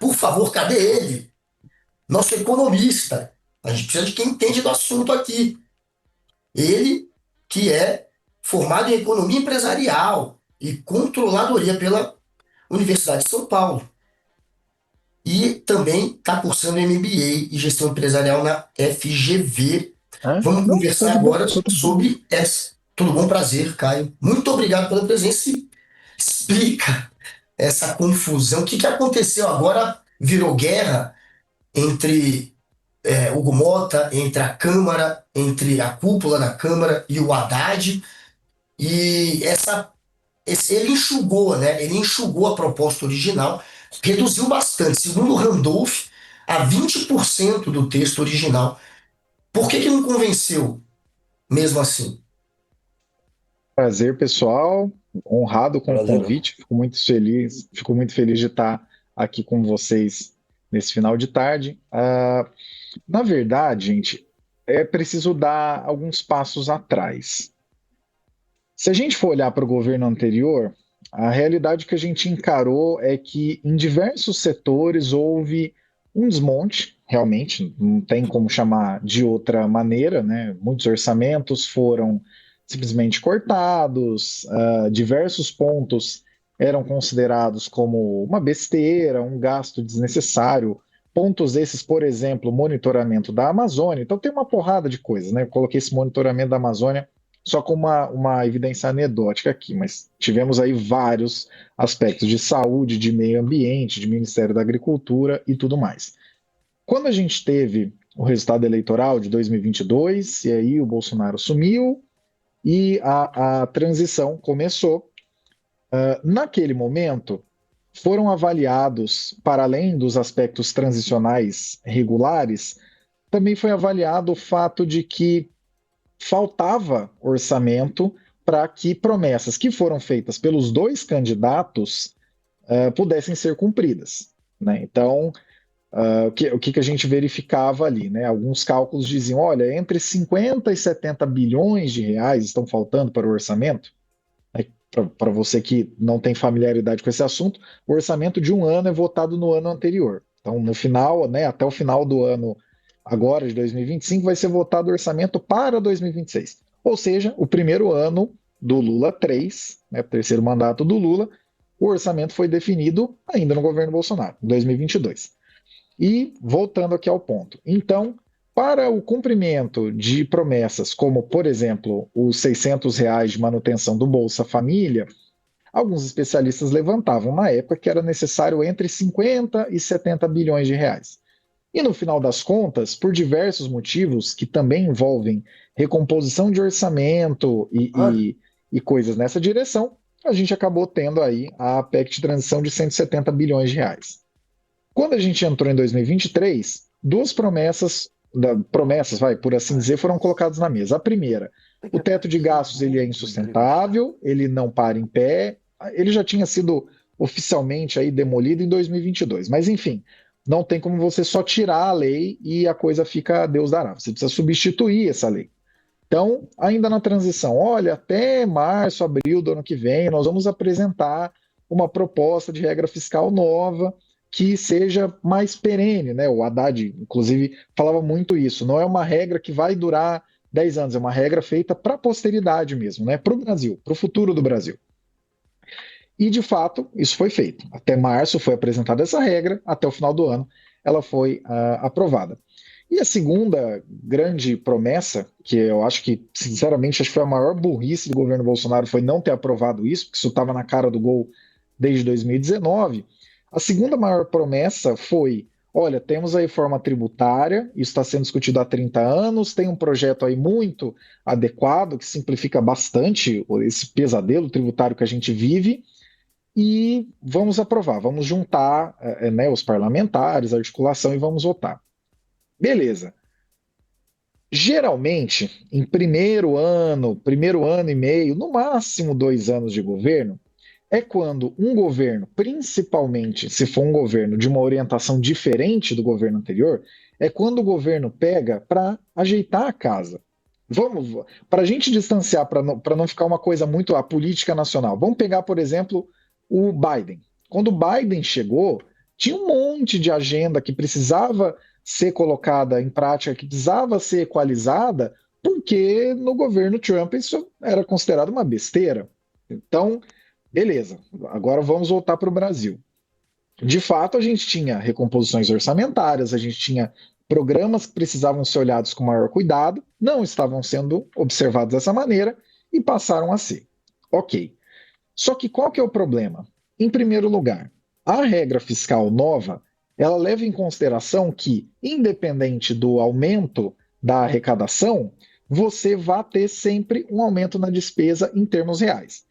Por favor, cadê ele? Nosso economista. A gente precisa de quem entende do assunto aqui. Ele que é formado em economia empresarial e controladoria pela Universidade de São Paulo. E também está cursando MBA e gestão empresarial na FGV. Ah, Vamos não, tá conversar de boa, agora tô tranquilo. sobre essa. Tudo bom? Prazer, Caio. Muito obrigado pela presença. Explica essa confusão. O que que aconteceu agora? Virou guerra entre Hugo Mota, entre a Câmara, entre a cúpula da Câmara e o Haddad. E ele enxugou, né? Ele enxugou a proposta original, reduziu bastante, segundo o Randolph, a 20% do texto original. Por que que não convenceu mesmo assim? Prazer, pessoal. Honrado com o Prazer. convite. Fico muito feliz de estar aqui com vocês nesse final de tarde. Na verdade, gente, é preciso dar alguns passos atrás. Se a gente for olhar para o governo anterior, a realidade que a gente encarou é que em diversos setores houve um desmonte, realmente, não tem como chamar de outra maneira, né? Muitos orçamentos foram simplesmente cortados, diversos pontos eram considerados como uma besteira, um gasto desnecessário. Pontos esses, por exemplo, monitoramento da Amazônia. Então tem uma porrada de coisas, né? Eu coloquei esse monitoramento da Amazônia só com uma evidência anedótica aqui, mas tivemos aí vários aspectos de saúde, de meio ambiente, de Ministério da Agricultura e tudo mais. Quando a gente teve o resultado eleitoral de 2022, e aí o Bolsonaro sumiu e a transição começou, naquele momento foram avaliados, para além dos aspectos transicionais regulares, também foi avaliado o fato de que faltava orçamento para que promessas que foram feitas pelos dois candidatos pudessem ser cumpridas. Né? Então, o que a gente verificava ali? Né? Alguns cálculos diziam: olha, entre 50 e 70 bilhões de reais estão faltando para o orçamento. Para você que não tem familiaridade com esse assunto, o orçamento de um ano é votado no ano anterior. Então, no final, né, até o final do ano agora de 2025, vai ser votado o orçamento para 2026. Ou seja, o primeiro ano do Lula 3, né, o terceiro mandato do Lula, o orçamento foi definido ainda no governo Bolsonaro, em 2022. E voltando aqui ao ponto. Então, para o cumprimento de promessas, como, por exemplo, os R$ 600 de manutenção do Bolsa Família, alguns especialistas levantavam na época que era necessário entre 50 e 70 bilhões de reais. E no final das contas, por diversos motivos que também envolvem recomposição de orçamento Ah, e coisas nessa direção, a gente acabou tendo aí a PEC de transição de 170 bilhões de reais. Quando a gente entrou em 2023, duas promessas, vai, por assim dizer, foram colocadas na mesa. A primeira, o teto de gastos ele é insustentável, ele não para em pé, ele já tinha sido oficialmente aí demolido em 2022, mas enfim, não tem como você só tirar a lei e a coisa fica a Deus dará. Você precisa substituir essa lei. Então, ainda na transição, olha, até março, abril do ano que vem, nós vamos apresentar uma proposta de regra fiscal nova que seja mais perene, né? O Haddad, inclusive, falava muito isso. Não é uma regra que vai durar 10 anos, é uma regra feita para a posteridade mesmo, né? Para o Brasil, para o futuro do Brasil. E, de fato, isso foi feito. Até março foi apresentada essa regra, até o final do ano ela foi aprovada. E a segunda grande promessa, que eu acho que, sinceramente, acho que foi a maior burrice do governo Bolsonaro, foi não ter aprovado isso, porque isso estava na cara do gol desde 2019. A segunda maior promessa foi: olha, temos a reforma tributária, isso está sendo discutido há 30 anos, tem um projeto aí muito adequado, que simplifica bastante esse pesadelo tributário que a gente vive, e vamos aprovar, vamos juntar né, os parlamentares, a articulação e vamos votar. Beleza. Geralmente, em primeiro ano e meio, no máximo 2 anos de governo, é quando um governo, principalmente se for um governo de uma orientação diferente do governo anterior, é quando o governo pega para ajeitar a casa. Vamos, para a gente distanciar, para não ficar uma coisa muito a política nacional, vamos pegar, por exemplo, o Biden. Quando o Biden chegou, tinha um monte de agenda que precisava ser colocada em prática, que precisava ser equalizada, porque no governo Trump isso era considerado uma besteira. Então, beleza, agora vamos voltar para o Brasil. De fato, a gente tinha recomposições orçamentárias, a gente tinha programas que precisavam ser olhados com maior cuidado, não estavam sendo observados dessa maneira e passaram a ser. Ok. Só que qual que é o problema? Em primeiro lugar, a regra fiscal nova, ela leva em consideração que, independente do aumento da arrecadação, você vai ter sempre um aumento na despesa em termos reais.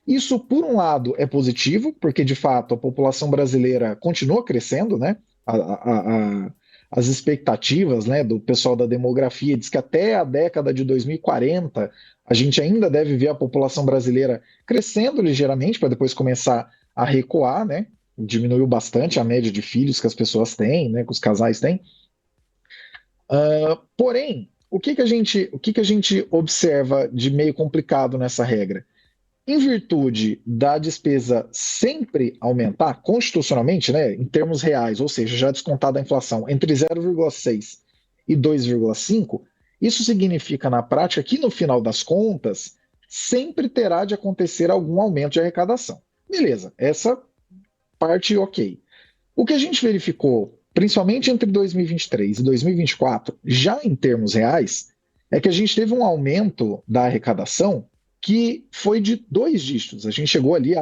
Isso, por um lado, é positivo, porque de fato a população brasileira continua crescendo, né? As expectativas, né, do pessoal da demografia diz que até a década de 2040 a gente ainda deve ver a população brasileira crescendo ligeiramente para depois começar a recuar, né? Diminuiu bastante a média de filhos que as pessoas têm, né, que os casais têm. Porém, o que que a gente observa de meio complicado nessa regra? Em virtude da despesa sempre aumentar constitucionalmente, né, em termos reais, ou seja, já descontada a inflação, entre 0,6 e 2,5, isso significa na prática que no final das contas sempre terá de acontecer algum aumento de arrecadação. Beleza, essa parte ok. O que a gente verificou, principalmente entre 2023 e 2024, já em termos reais, é que a gente teve um aumento da arrecadação que foi de dois dígitos. A gente chegou ali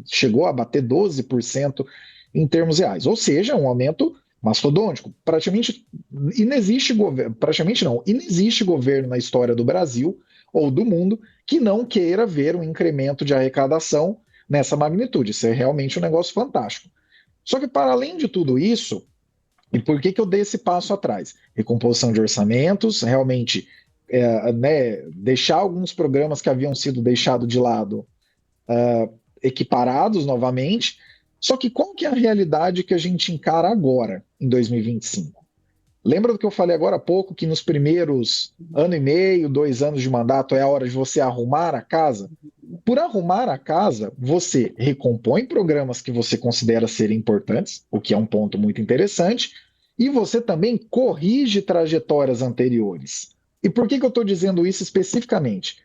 chegou a bater 12% em termos reais, ou seja, um aumento mastodôntico. Praticamente inexiste governo, praticamente não, inexiste governo na história do Brasil ou do mundo que não queira ver um incremento de arrecadação nessa magnitude. Isso é realmente um negócio fantástico. Só que, para além de tudo isso, e por que, que eu dei esse passo atrás? Recomposição de orçamentos, realmente né, deixar alguns programas que haviam sido deixados de lado equiparados novamente. Só que qual que é a realidade que a gente encara agora, em 2025? Lembra do que eu falei agora há pouco, que nos primeiros ano e meio, 2 anos de mandato é a hora de você arrumar a casa? Por arrumar a casa, você recompõe programas que você considera serem importantes, o que é um ponto muito interessante, e você também corrige trajetórias anteriores. E por que eu estou dizendo isso especificamente?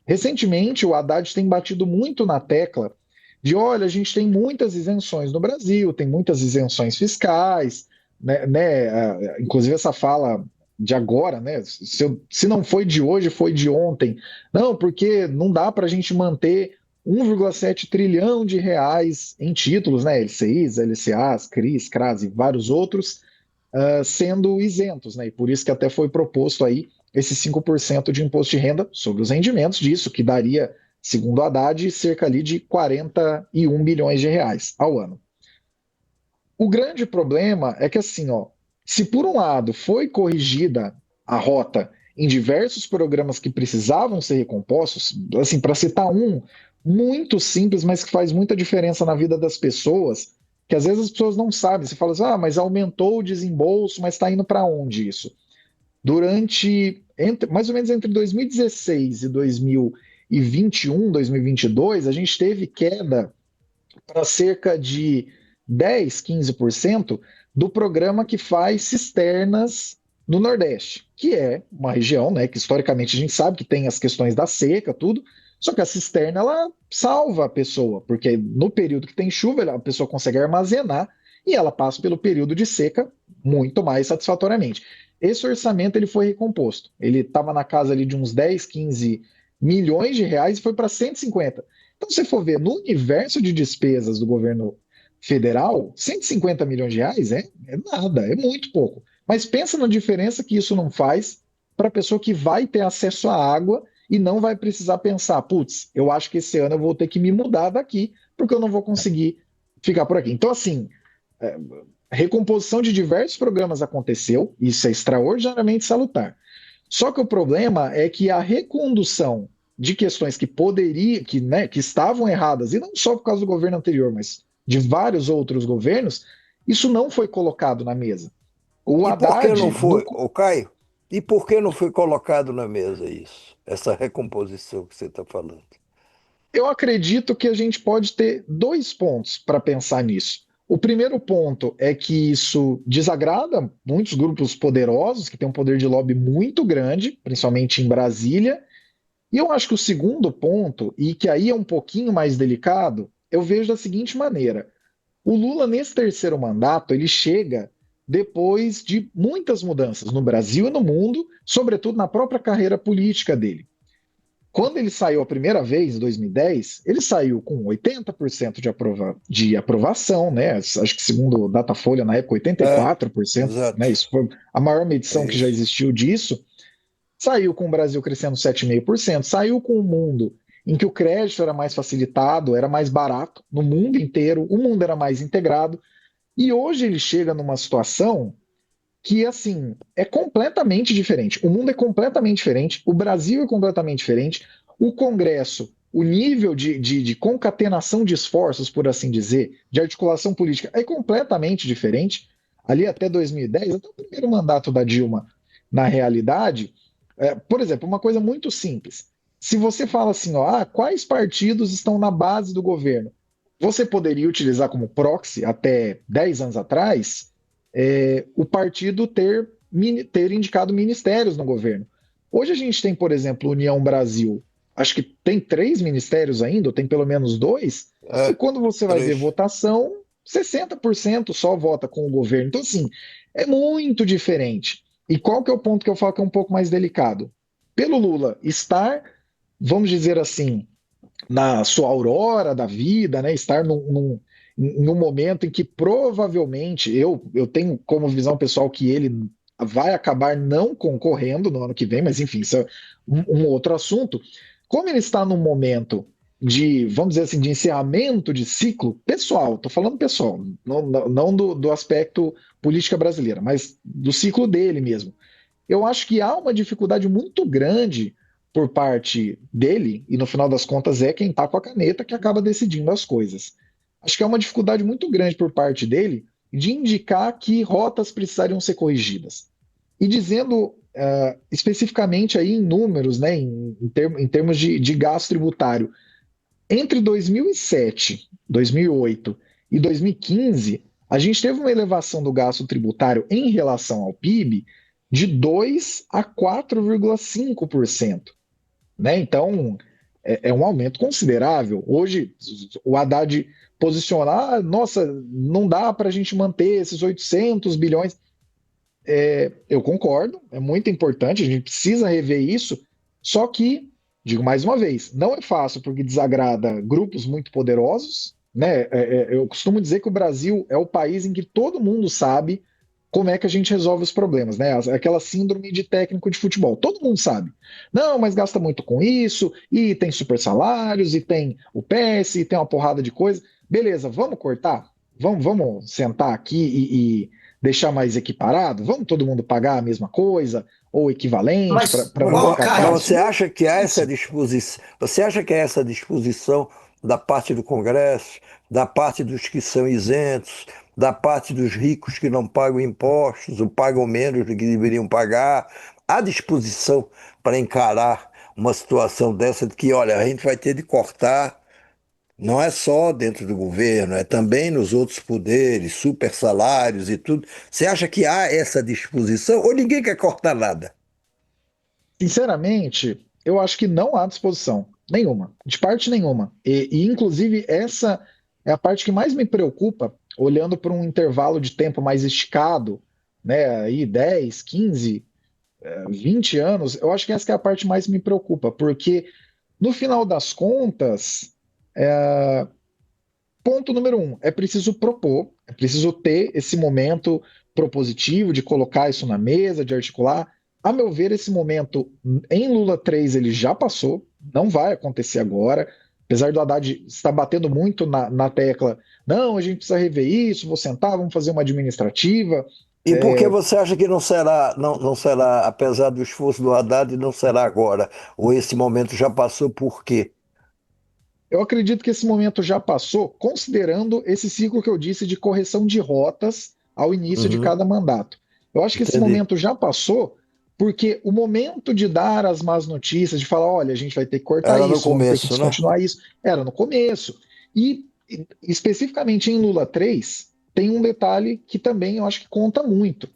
Recentemente, o Haddad tem batido muito na tecla de, olha, a gente tem muitas isenções no Brasil, tem muitas isenções fiscais, inclusive essa fala de agora, né? Se não foi de hoje, foi de ontem. Não, porque não dá para a gente manter 1,7 trilhão de reais em títulos, né? LCIs, LCAs, CRIs, CRAs e vários outros, sendo isentos, né? E por isso que até foi proposto aí esse 5% de imposto de renda sobre os rendimentos disso, que daria, segundo a Haddad, cerca ali de 41 bilhões de reais ao ano. O grande problema é que, assim, ó, se por um lado foi corrigida a rota em diversos programas que precisavam ser recompostos, assim, para citar um muito simples, mas que faz muita diferença na vida das pessoas, que às vezes as pessoas não sabem. Você fala assim, mas aumentou o desembolso, mas está indo para onde isso? Mais ou menos entre 2016 e 2021, 2022, a gente teve queda para cerca de 10, 15% do programa que faz cisternas no Nordeste, que é uma região, né, que historicamente a gente sabe que tem as questões da seca, tudo, só que a cisterna ela salva a pessoa, porque no período que tem chuva, a pessoa consegue armazenar e ela passa pelo período de seca muito mais satisfatoriamente. Esse orçamento ele foi recomposto. Ele estava na casa ali de uns 10, 15 milhões de reais e foi para 150. Então, se você for ver no universo de despesas do governo federal, 150 milhões de reais é nada, é muito pouco. Mas pensa na diferença que isso não faz para a pessoa que vai ter acesso à água e não vai precisar pensar, putz, eu acho que esse ano eu vou ter que me mudar daqui, porque eu não vou conseguir ficar por aqui. Então, assim, é, recomposição de diversos programas aconteceu, isso é extraordinariamente salutar. Só que o problema é que a recondução de questões que poderiam, que estavam erradas, e não só por causa do governo anterior, mas de vários outros governos, isso não foi colocado na mesa. O E por que não Haddad, foi, ô Caio? E por que não foi colocado na mesa isso? Essa recomposição que você está falando? eu acredito que a gente pode ter dois pontos para pensar nisso. O primeiro ponto é que isso desagrada muitos grupos poderosos, que têm um poder de lobby muito grande, principalmente em Brasília. E eu acho que o segundo ponto, e que aí é um pouquinho mais delicado, eu vejo da seguinte maneira: o Lula, nesse terceiro mandato, ele chega depois de muitas mudanças no Brasil e no mundo, sobretudo na própria carreira política dele. Quando ele saiu a primeira vez, em 2010, ele saiu com 80% de aprovação, né? Acho que segundo o Datafolha, na época, É, 84%, né? exato. Isso foi a maior É medição que já isso. existiu disso. Saiu com o Brasil crescendo 7,5%, saiu com o mundo em que o crédito era mais facilitado, era mais barato no mundo inteiro, o mundo era mais integrado, e hoje ele chega numa situação que, assim, é completamente diferente. O mundo é completamente diferente, o Brasil é completamente diferente, o Congresso, o nível de concatenação de esforços, por assim dizer, de articulação política é completamente diferente. Ali até 2010, até o primeiro mandato da Dilma, na realidade, por exemplo, uma coisa muito simples. Se você fala assim, ó, quais partidos estão na base do governo? Você poderia utilizar como proxy, até 10 anos atrás, o partido ter indicado ministérios no governo. Hoje a gente tem, por exemplo, União Brasil. Acho que tem 3 ministérios ainda, ou tem pelo menos 2, e É, quando você vai ver 3. votação, 60% só vota com o governo. Então, assim, é muito diferente. E qual que é o ponto que eu falo que é um pouco mais delicado? Pelo Lula estar, vamos dizer assim, na sua aurora da vida, né? Estar em um momento em que provavelmente eu tenho como visão pessoal que ele vai acabar não concorrendo no ano que vem, mas enfim, isso é um outro assunto. Como ele está num momento de, vamos dizer assim, de encerramento de ciclo pessoal, estou falando pessoal, não do aspecto política brasileira, mas do ciclo dele mesmo. Eu acho que há uma dificuldade muito grande por parte dele, e no final das contas é quem está com a caneta que acaba decidindo as coisas. Acho que há uma dificuldade muito grande por parte dele de indicar que rotas precisariam ser corrigidas. E dizendo especificamente aí em números, né, em termos de gasto tributário, entre 2007, 2008 e 2015, a gente teve uma elevação do gasto tributário em relação ao PIB de 2 a 4,5%, né? Então, é um aumento considerável. Hoje, o Haddad posicionar, nossa, não dá para a gente manter esses 800 bilhões. Eu concordo, é muito importante, a gente precisa rever isso, só que, digo mais uma vez, não é fácil porque desagrada grupos muito poderosos, né? Eu costumo dizer que o Brasil é o país em que todo mundo sabe como é que a gente resolve os problemas, né? Aquela síndrome de técnico de futebol, todo mundo sabe. Não, mas gasta muito com isso, e tem super salários, e tem o PS, e tem uma porrada de coisa. Beleza, vamos cortar? Vamos sentar aqui e deixar mais equiparado? Vamos todo mundo pagar a mesma coisa ou equivalente para Mas, não ô, ficar Mas Caio, caro? você Isso não é acha que há essa difícil. disposição? Você acha que há essa disposição da parte do Congresso, da parte dos que são isentos, da parte dos ricos que não pagam impostos ou pagam menos do que deveriam pagar? Há disposição para encarar uma situação dessa de que, olha, a gente vai ter de cortar, não é só dentro do governo, é também nos outros poderes, super salários e tudo. Você acha que há essa disposição ou ninguém quer cortar nada? Sinceramente, eu acho que não há disposição nenhuma, de parte nenhuma. Inclusive, essa é a parte que mais me preocupa, olhando para um intervalo de tempo mais esticado, né, aí 10, 15, 20 anos, eu acho que essa que é a parte mais me preocupa, porque no final das contas, ponto número um, é preciso propor, é preciso ter esse momento propositivo de colocar isso na mesa, de articular. A meu ver, esse momento em Lula 3 ele já passou, não vai acontecer agora. Apesar do Haddad estar batendo muito na tecla, não, a gente precisa rever isso, vou sentar, vamos fazer uma administrativa. E por que você acha que não será, não será, apesar do esforço do Haddad, não será agora? Ou esse momento já passou por quê? Eu acredito que esse momento já passou, considerando esse ciclo que eu disse de correção de rotas ao início de Uhum, cada mandato. Eu acho que esse entendi. momento já passou, porque o momento de dar as más notícias, de falar, olha, a gente vai ter que cortar Era no isso, vamos ter que começo, né? descontinuar isso, era no começo. E especificamente em Lula 3, tem um detalhe que também eu acho que conta muito,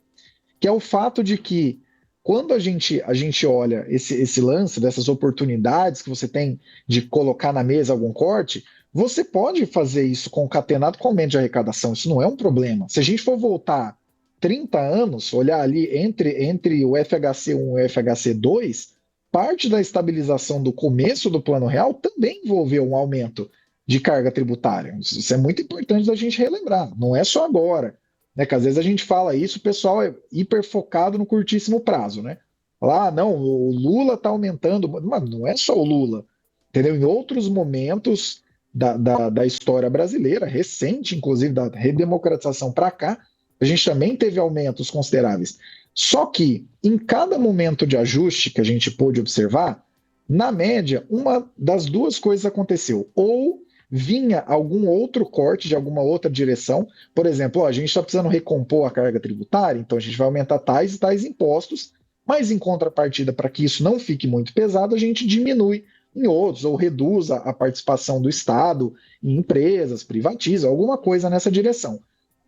que é o fato de que quando a gente olha esse lance dessas oportunidades que você tem de colocar na mesa algum corte, você pode fazer isso concatenado com aumento de arrecadação, isso não é um problema. Se a gente for voltar 30 anos, olhar ali entre o FHC1 e o FHC2, parte da estabilização do começo do Plano Real também envolveu um aumento de carga tributária. Isso é muito importante da gente relembrar, não é só agora, né? Que às vezes a gente fala isso, o pessoal é hiper focado no curtíssimo prazo, né? Falar, não, o Lula está aumentando, mas não é só o Lula, entendeu? Em outros momentos da história brasileira, recente, inclusive da redemocratização para cá, a gente também teve aumentos consideráveis. Só que, em cada momento de ajuste que a gente pôde observar, na média, uma das duas coisas aconteceu. Ou vinha algum outro corte de alguma outra direção, por exemplo, a gente está precisando recompor a carga tributária, então a gente vai aumentar tais e tais impostos, mas em contrapartida, para que isso não fique muito pesado, a gente diminui em outros, ou reduz a participação do Estado em empresas, privatiza, alguma coisa nessa direção.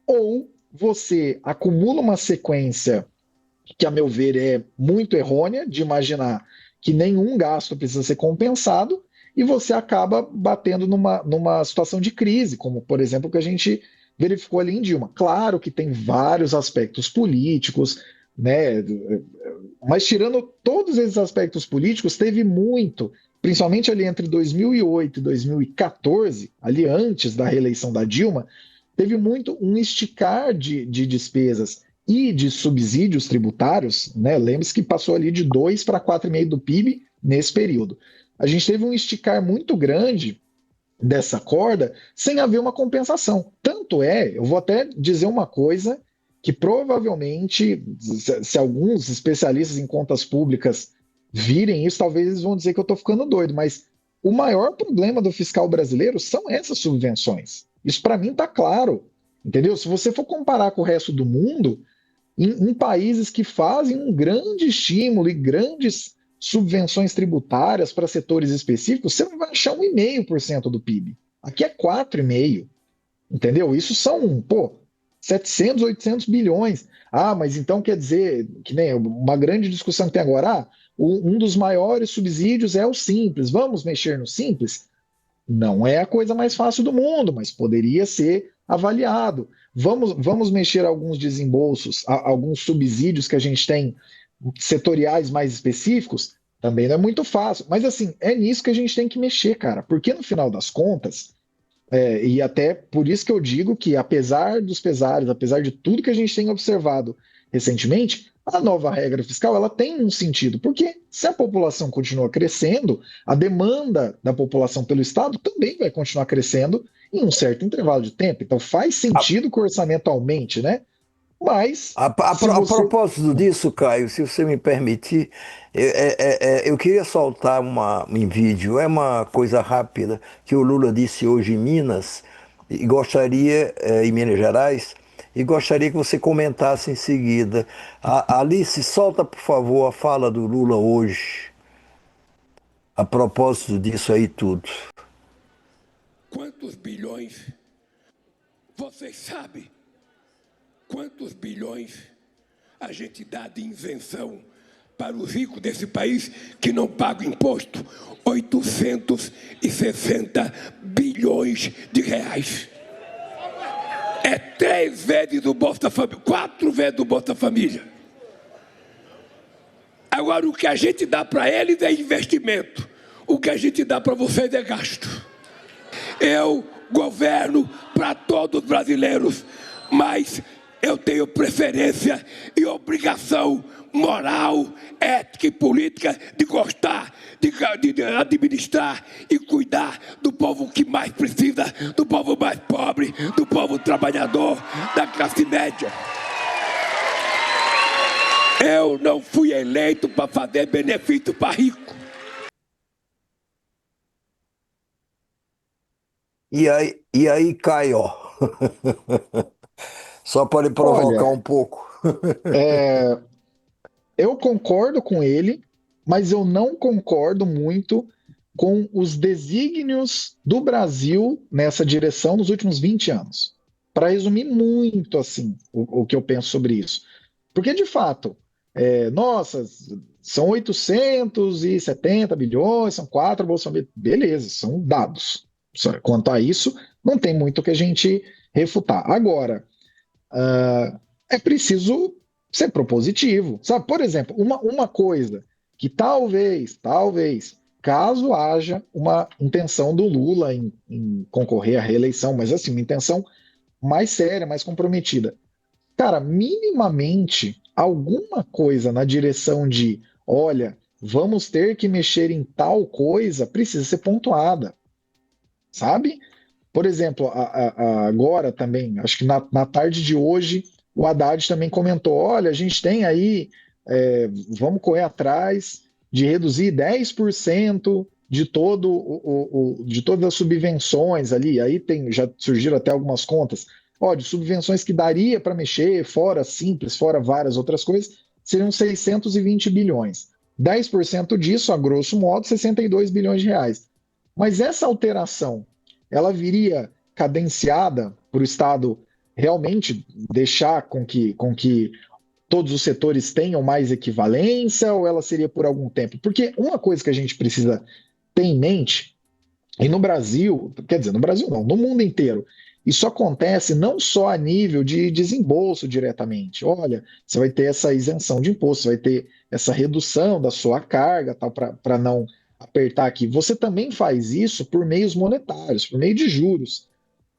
Ou você acumula uma sequência que, a meu ver, é muito errônea, de imaginar que nenhum gasto precisa ser compensado, e você acaba batendo numa situação de crise, como, por exemplo, o que a gente verificou ali em Dilma. Claro que tem vários aspectos políticos, né? Mas tirando todos esses aspectos políticos, teve muito, principalmente ali entre 2008 e 2014, ali antes da reeleição da Dilma, teve muito um esticar de despesas e de subsídios tributários, né? Lembre-se que passou ali de 2 para 4,5% do PIB nesse período. A gente teve um esticar muito grande dessa corda sem haver uma compensação. Tanto é, eu vou até dizer uma coisa que provavelmente, se alguns especialistas em contas públicas virem isso, talvez eles vão dizer que eu estou ficando doido, mas o maior problema do fiscal brasileiro são essas subvenções. Isso para mim está claro, entendeu? Se você for comparar com o resto do mundo, em países que fazem um grande estímulo e grandes subvenções tributárias para setores específicos, você não vai achar 1,5% do PIB. Aqui é 4,5%, entendeu? Isso são, 700, 800 bilhões. Ah, mas então quer dizer, que nem uma grande discussão que tem agora, um dos maiores subsídios é o Simples. Vamos mexer no Simples? Não é a coisa mais fácil do mundo, mas poderia ser avaliado. Vamos mexer alguns desembolsos, alguns subsídios que a gente tem setoriais mais específicos, também não é muito fácil. Mas assim, é nisso que a gente tem que mexer, cara, porque no final das contas, e até por isso que eu digo que, apesar dos pesares, apesar de tudo que a gente tem observado recentemente, a nova regra fiscal ela tem um sentido, porque se a população continua crescendo, a demanda da população pelo Estado também vai continuar crescendo em um certo intervalo de tempo. Então faz sentido que o orçamento aumente, né? Mas se A você. propósito disso, Caio, se você me permitir, eu queria soltar em vídeo, é uma coisa rápida, que o Lula disse hoje em Minas, e gostaria, em Minas Gerais, e gostaria que você comentasse em seguida. Alice, solta, por favor, a fala do Lula hoje, a propósito disso aí tudo. Quantos bilhões vocês sabem? Quantos bilhões a gente dá de isenção para os ricos desse país que não pagam imposto? 860 bilhões de reais. É 3 vezes o Bolsa Família, 4 vezes o Bolsa Família. Agora, o que a gente dá para eles é investimento. O que a gente dá para vocês é gasto. Eu governo para todos os brasileiros, mas eu tenho preferência e obrigação moral, ética e política de gostar, de administrar e cuidar do povo que mais precisa, do povo mais pobre, do povo trabalhador, da classe média. Eu não fui eleito para fazer benefício para rico. E aí, Caio, só para lhe provocar Olha, um pouco. eu concordo com ele, mas eu não concordo muito com os desígnios do Brasil nessa direção nos últimos 20 anos. para resumir muito assim o que eu penso sobre isso. Porque, de fato, nossa, são 870 bilhões, são quatro Bolsa Família. Beleza, são dados. Quanto a isso, não tem muito que a gente refutar. Agora, é preciso ser propositivo. Sabe, por exemplo, uma coisa que talvez, caso haja uma intenção do Lula em concorrer à reeleição, mas assim, uma intenção mais séria, mais comprometida. Cara, minimamente alguma coisa na direção de, olha, vamos ter que mexer em tal coisa, precisa ser pontuada, sabe? Por exemplo, agora também, acho que na tarde de hoje, o Haddad também comentou: olha, a gente tem aí, vamos correr atrás de reduzir 10% de de todas as subvenções ali. Aí já surgiram até algumas contas. Ó, de subvenções que daria para mexer, fora simples, fora várias outras coisas, seriam 620 bilhões. 10% disso, a grosso modo, 62 bilhões de reais. Mas essa alteração ela viria cadenciada para o Estado realmente deixar com que todos os setores tenham mais equivalência ou ela seria por algum tempo? Porque uma coisa que a gente precisa ter em mente, e no Brasil, quer dizer, no Brasil não, no mundo inteiro, isso acontece não só a nível de desembolso diretamente. Olha, você vai ter essa isenção de imposto, você vai ter essa redução da sua carga, tal, para não apertar aqui. Você também faz isso por meios monetários, por meio de juros.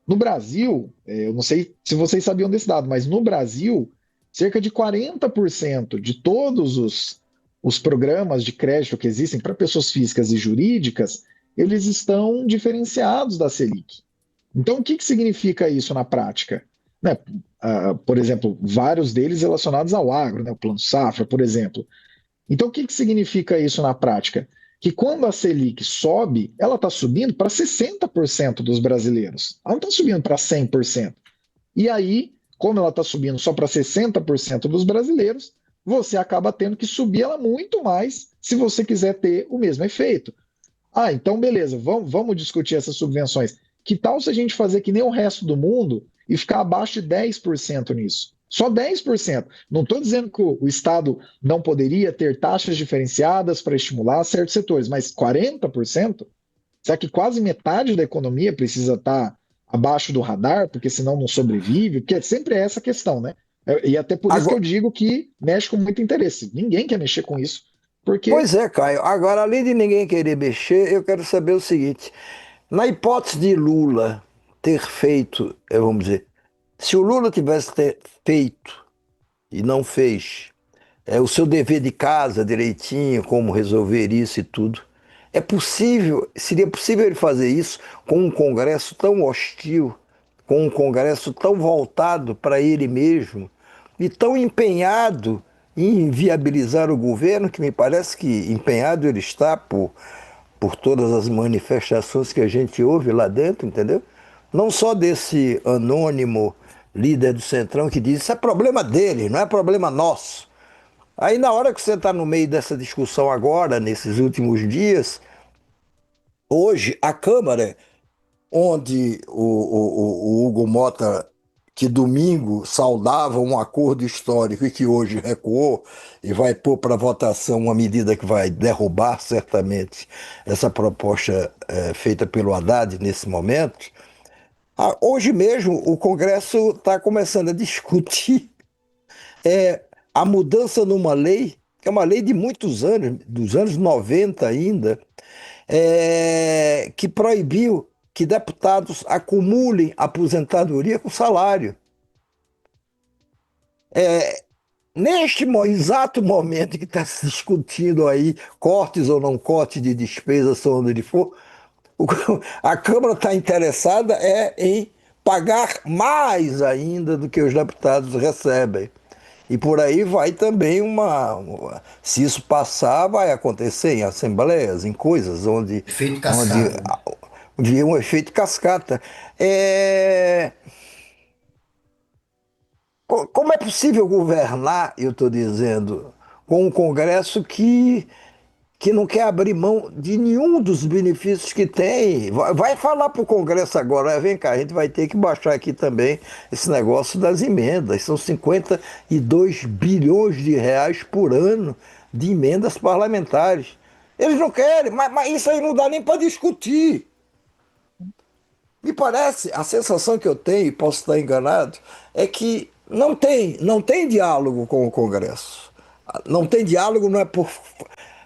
No Brasil, eu não sei se vocês sabiam desse dado, mas no Brasil, cerca de 40% de todos os programas de crédito que existem para pessoas físicas e jurídicas, eles estão diferenciados da Selic. Então, o que significa isso na prática? Né? Por exemplo, vários deles relacionados ao agro, né? O Plano Safra, por exemplo. Então, o que significa isso na prática? Que quando a Selic sobe, ela está subindo para 60% dos brasileiros. Ela não está subindo para 100%. E aí, como ela está subindo só para 60% dos brasileiros, você acaba tendo que subir ela muito mais se você quiser ter o mesmo efeito. Ah, então beleza, vamos discutir essas subvenções. Que tal se a gente fazer que nem o resto do mundo e ficar abaixo de 10% nisso? Só 10%. Não estou dizendo que o Estado não poderia ter taxas diferenciadas para estimular certos setores, mas 40%? Será que quase metade da economia precisa estar abaixo do radar, porque senão não sobrevive? Porque sempre é essa questão, né? E até por isso que eu Agora, digo que mexe com muito interesse. Ninguém quer mexer com isso, porque pois é, Caio. Agora, além de ninguém querer mexer, eu quero saber o seguinte: na hipótese de Lula ter feito, vamos dizer, se o Lula tivesse feito e não fez o seu dever de casa direitinho, como resolver isso e tudo, seria possível ele fazer isso com um Congresso tão hostil, com um Congresso tão voltado para ele mesmo e tão empenhado em viabilizar o governo, que me parece que empenhado ele está por todas as manifestações que a gente ouve lá dentro, entendeu? Não só desse anônimo líder do Centrão que diz isso é problema dele, não é problema nosso. Aí na hora que você está no meio dessa discussão agora, nesses últimos dias, hoje a Câmara, onde o Hugo Mota, que domingo saudava um acordo histórico e que hoje recuou e vai pôr para votação uma medida que vai derrubar certamente essa proposta feita pelo Haddad nesse momento. Hoje mesmo o Congresso está começando a discutir a mudança numa lei, que é uma lei de muitos anos, dos anos 90 ainda, que proibiu que deputados acumulem aposentadoria com salário. Neste exato momento que está se discutindo aí cortes ou não cortes de despesas, onde ele for, a Câmara está interessada em pagar mais ainda do que os deputados recebem. E por aí vai também se isso passar, vai acontecer em assembleias, em coisas Efeito onde cascata, né? havia um efeito cascata. É, como é possível governar, eu estou dizendo, com um Congresso que que não quer abrir mão de nenhum dos benefícios que tem. Vai falar para o Congresso agora, vem cá, a gente vai ter que baixar aqui também esse negócio das emendas. São 52 bilhões de reais por ano de emendas parlamentares. Eles não querem, mas isso aí não dá nem para discutir. Me parece, a sensação que eu tenho, e posso estar enganado, é que não tem diálogo com o Congresso. Não tem diálogo, não é por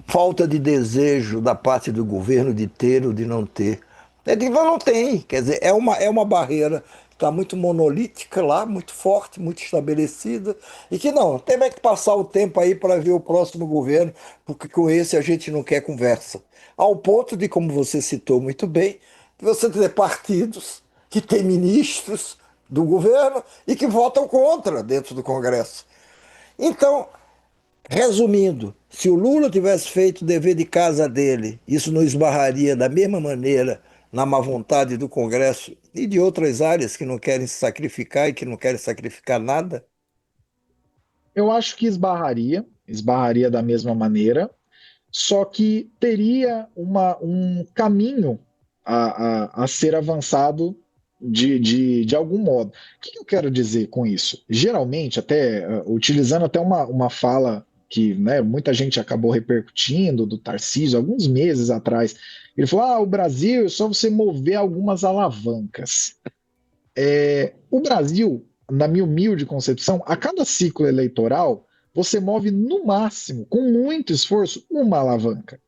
falta de desejo da parte do governo de ter ou de não ter. É de não tem, quer dizer, é uma barreira que está muito monolítica lá, muito forte, muito estabelecida, e que não, tem que passar o tempo aí para ver o próximo governo, porque com esse a gente não quer conversa. Ao ponto de, como você citou muito bem, de você ter partidos que têm ministros do governo e que votam contra dentro do Congresso. Então, resumindo, se o Lula tivesse feito o dever de casa dele, isso não esbarraria da mesma maneira na má vontade do Congresso e de outras áreas que não querem se sacrificar e que não querem sacrificar nada? Eu acho que esbarraria da mesma maneira, só que teria um caminho a ser avançado de algum modo. O que eu quero dizer com isso? Geralmente, até utilizando até uma fala que, né, muita gente acabou repercutindo do Tarcísio alguns meses atrás. Ele falou: o Brasil é só você mover algumas alavancas. O Brasil, na minha humilde concepção, a cada ciclo eleitoral, você move no máximo, com muito esforço, uma alavanca.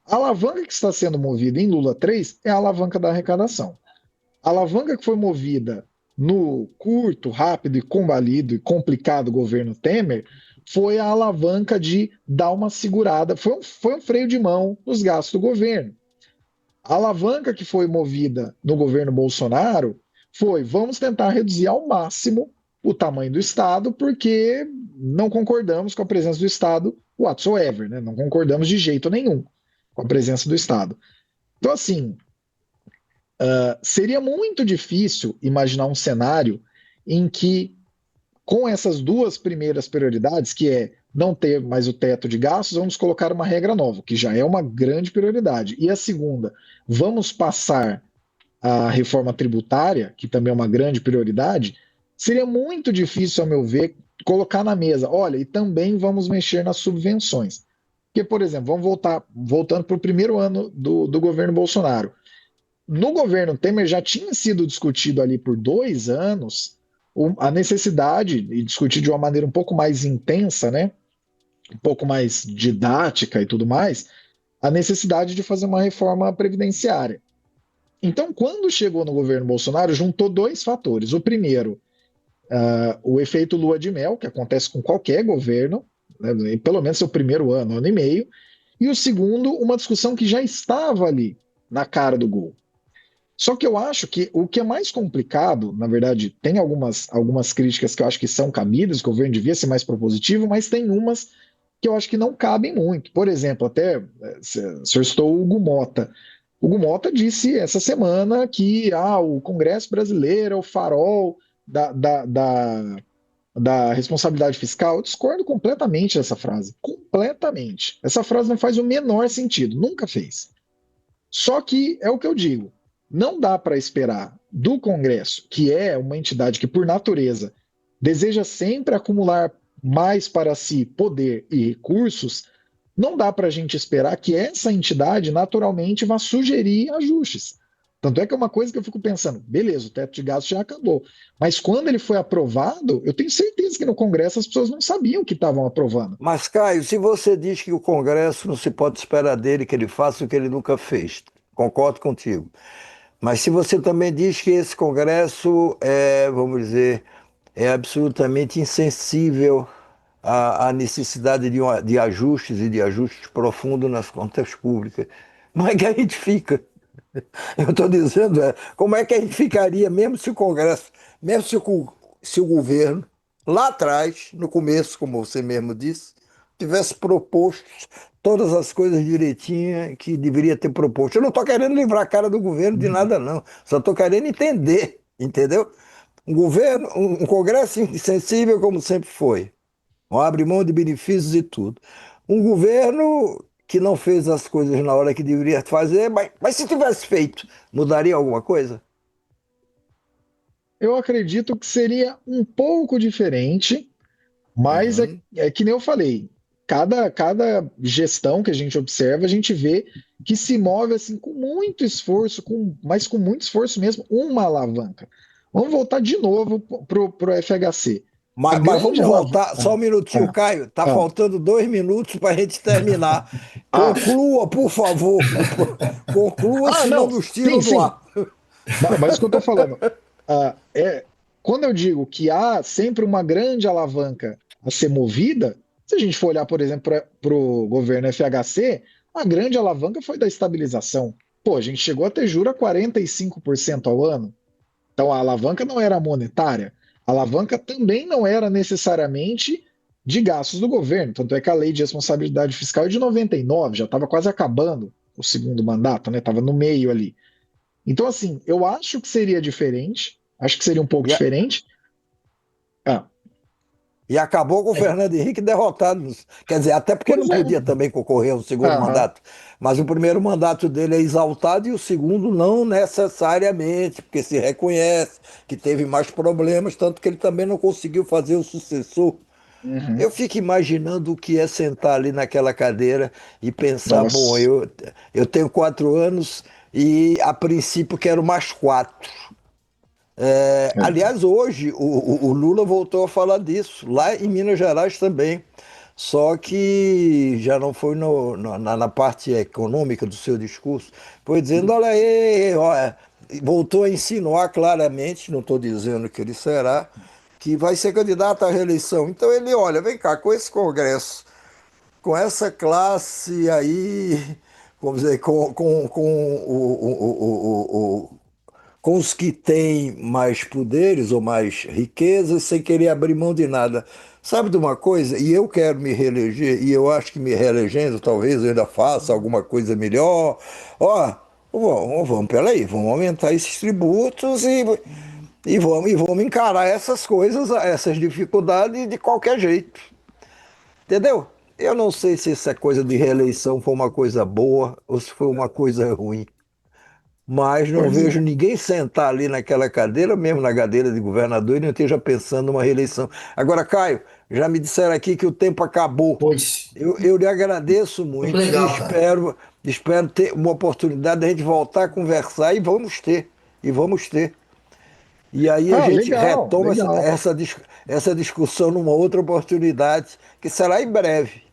A alavanca que está sendo movida em Lula 3 é a alavanca da arrecadação. A alavanca que foi movida no curto, rápido e combalido e complicado governo Temer foi a alavanca de dar uma segurada, foi um freio de mão nos gastos do governo. A alavanca que foi movida no governo Bolsonaro foi: vamos tentar reduzir ao máximo o tamanho do Estado, porque não concordamos com a presença do Estado whatsoever, né? Não concordamos de jeito nenhum com a presença do Estado. Então, assim, seria muito difícil imaginar um cenário em que, com essas duas primeiras prioridades, que é não ter mais o teto de gastos, vamos colocar uma regra nova, que já é uma grande prioridade. E a segunda, vamos passar a reforma tributária, que também é uma grande prioridade. Seria muito difícil, a meu ver, colocar na mesa: olha, e também vamos mexer nas subvenções. Porque, por exemplo, voltando para o primeiro ano do governo Bolsonaro. No governo Temer já tinha sido discutido ali por 2 anos a necessidade, e discutido de uma maneira um pouco mais intensa, né? Um pouco mais didática e tudo mais, a necessidade de fazer uma reforma previdenciária. Então, quando chegou no governo Bolsonaro, juntou dois fatores. O primeiro, o efeito lua de mel, que acontece com qualquer governo, né, pelo menos seu primeiro ano e meio. E o segundo, uma discussão que já estava ali na cara do gol. Só que eu acho que o que é mais complicado, na verdade, tem algumas críticas que eu acho que são cabidas, que o governo devia ser mais propositivo, mas tem umas que eu acho que não cabem muito. Por exemplo, até o senhor citou o Hugo Mota. O Hugo Mota disse essa semana que o Congresso brasileiro é o farol da responsabilidade fiscal. Eu discordo completamente dessa frase. Completamente. Essa frase não faz o menor sentido. Nunca fez. Só que é o que eu digo. Não dá para esperar do Congresso, que é uma entidade que, por natureza, deseja sempre acumular mais para si poder e recursos, não dá para a gente esperar que essa entidade naturalmente vá sugerir ajustes. Tanto é que é uma coisa que eu fico pensando: beleza, o teto de gastos já acabou. Mas quando ele foi aprovado, eu tenho certeza que no Congresso as pessoas não sabiam que estavam aprovando. Mas, Caio, se você diz que o Congresso não se pode esperar dele que ele faça o que ele nunca fez, concordo contigo. Mas se você também diz que esse Congresso vamos dizer, é absolutamente insensível à necessidade de ajustes e de ajustes profundos nas contas públicas, como é que a gente fica? Eu estou dizendo, como é que a gente ficaria, mesmo se o Congresso, mesmo se o governo, lá atrás, no começo, como você mesmo disse, tivesse proposto todas as coisas direitinho que deveria ter proposto. Eu não estou querendo livrar a cara do governo de nada, não. Só estou querendo entender, entendeu? Um governo, um Congresso insensível como sempre foi. Não abre mão de benefícios e tudo. Um governo que não fez as coisas na hora que deveria fazer, mas se tivesse feito, mudaria alguma coisa? Eu acredito que seria um pouco diferente, mas Uhum. é que nem eu falei, cada gestão que a gente observa, a gente vê que se move assim com muito esforço, mas com muito esforço mesmo, uma alavanca. Vamos voltar de novo para o FHC. A Mas grande vamos voltar, alavanca. só um minutinho, Ah, Caio. Tá ah, faltando 2 minutos para a gente terminar. ah, Conclua, por favor. Conclua, senão não, nos sim, tiram do sim. ar. Mas o que eu estou falando, quando eu digo que há sempre uma grande alavanca a ser movida, se a gente for olhar, por exemplo, para o governo FHC, a grande alavanca foi da estabilização. Pô, a gente chegou a ter juros a 45% ao ano. Então a alavanca não era monetária, a alavanca também não era necessariamente de gastos do governo. Tanto é que a lei de responsabilidade fiscal é de 99, já estava quase acabando o segundo mandato, né? Estava no meio ali. Então, assim, eu acho que seria diferente, acho que seria um pouco E, a- diferente. Ah, e acabou com o Fernando Henrique derrotado. Quer dizer, até porque pois não é. podia também concorrer ao segundo Aham. mandato. Mas o primeiro mandato dele é exaltado e o segundo não necessariamente, porque se reconhece que teve mais problemas, tanto que ele também não conseguiu fazer o sucessor. Uhum. Eu fico imaginando o que é sentar ali naquela cadeira e pensar, bom, Nossa. eu tenho 4 anos e a princípio quero mais 4. É. Aliás, hoje o Lula voltou a falar disso, lá em Minas Gerais também. Só que já não foi na parte econômica do seu discurso, foi dizendo, olha aí, olha, voltou a insinuar claramente, não estou dizendo que ele será, que vai ser candidato à reeleição. Então ele, olha, vem cá, com esse Congresso, com essa classe aí, vamos dizer, com os que têm mais poderes ou mais riquezas, sem querer abrir mão de nada. Sabe de uma coisa? E eu quero me reeleger, e eu acho que me reelegendo, talvez eu ainda faça alguma coisa melhor. Ó, peraí, vamos aumentar esses tributos e vamos encarar essas coisas, essas dificuldades de qualquer jeito. Entendeu? Eu não sei se essa coisa de reeleição foi uma coisa boa ou se foi uma coisa ruim. Mas não Pois vejo é. ninguém sentar ali naquela cadeira, mesmo na cadeira de governador, e não esteja pensando numa reeleição. Agora, Caio, já me disseram aqui que o tempo acabou. Pois, Eu lhe agradeço muito muito e legal, cara. espero ter uma oportunidade de a gente voltar a conversar e vamos ter. E vamos ter. E aí a Ah, gente legal, retoma legal. essa discussão numa outra oportunidade, que será em breve.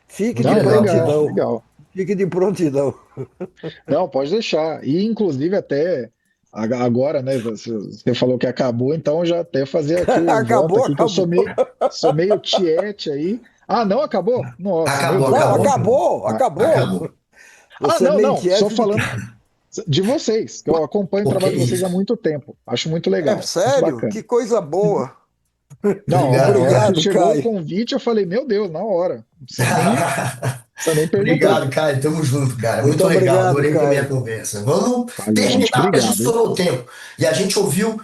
Fique Muito de Não, legal, legal, cara. prontidão. legal. Fique de prontidão. Não, pode deixar. E inclusive até agora, né? Você falou que acabou, então eu já até fazer aqui o voto Acabou, aqui, que eu acabou. sou meio tiete aí. Ah, não acabou? Nossa, meu Acabou, Deus, Não, então. acabou. acabou, Ah, acabou. Acabou. ah, Você é não, meio não. Só quieto de quê? falando de vocês, que eu acompanho o Pô, que trabalho de vocês há isso. muito tempo. Acho muito É legal, muito sério? bacana. Que coisa boa. Não, a hora que Obrigado. Obrigado, chegou o Caio. convite, eu falei, meu Deus, na hora. Não precisa nem perguntar. Obrigado, Caio. Tamo junto, cara. Muito Muito legal. obrigado, Adorei também a Caio. conversa. Vamos Valeu, gente. terminar, porque a gente Obrigado, hein? estourou o tempo. E a gente ouviu